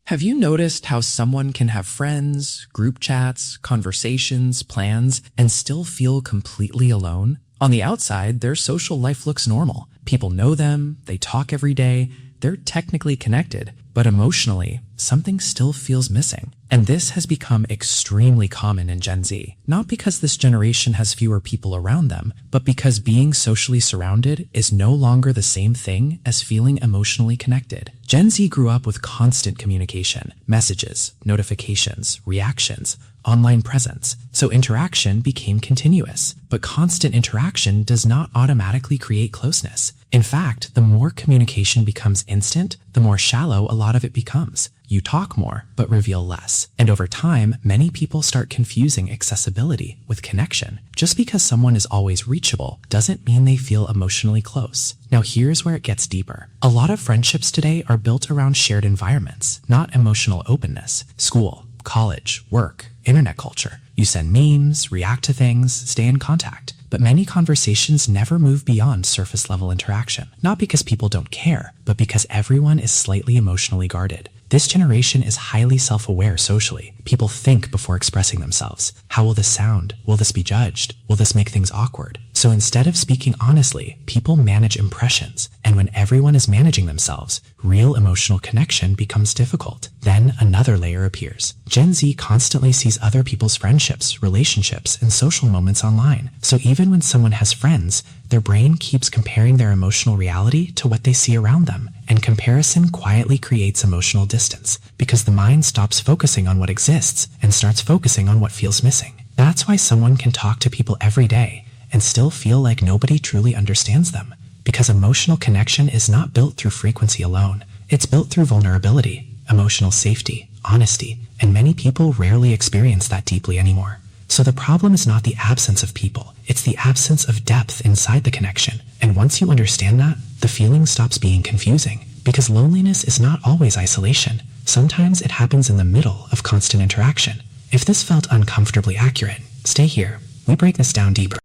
Have you noticed how someone can have friends, group chats, conversations, plans, and still feel completely alone? On the outside, their social life looks normal. People know them, they talk every day, they're technically connected, but emotionally, something still feels missing. And this has become extremely common in Gen Z, not because this generation has fewer people around them, but because being socially surrounded is no longer the same thing as feeling emotionally connected. Gen Z grew up with constant communication, messages, notifications, reactions, online presence, so interaction became continuous. But constant interaction does not automatically create closeness. In fact, the more communication becomes instant, the more shallow a lot of it becomes. You talk more, but reveal less. And over time, many people start confusing accessibility with connection. Just because someone is always reachable doesn't mean they feel emotionally close. Now here's where it gets deeper. A lot of friendships today are built around shared environments, not emotional openness. School, college, work, internet culture. You send memes, react to things, stay in contact. But many conversations never move beyond surface level interaction. Not because people don't care, but because everyone is slightly emotionally guarded. This generation is highly self-aware socially. People think before expressing themselves. How will this sound? Will this be judged? Will this make things awkward? So instead of speaking honestly, people manage impressions. And when everyone is managing themselves, real emotional connection becomes difficult. Then another layer appears. Gen Z constantly sees other people's friendships, relationships, and social moments online. So even when someone has friends, their brain keeps comparing their emotional reality to what they see around them. And comparison quietly creates emotional distance, because the mind stops focusing on what exists and starts focusing on what feels missing. That's why someone can talk to people every day and still feel like nobody truly understands them, because emotional connection is not built through frequency alone. It's built through vulnerability, emotional safety, honesty, and many people rarely experience that deeply anymore. So the problem is not the absence of people, it's the absence of depth inside the connection. And once you understand that, the feeling stops being confusing, because loneliness is not always isolation. Sometimes it happens in the middle of constant interaction. If this felt uncomfortably accurate, stay here. We break this down deeper.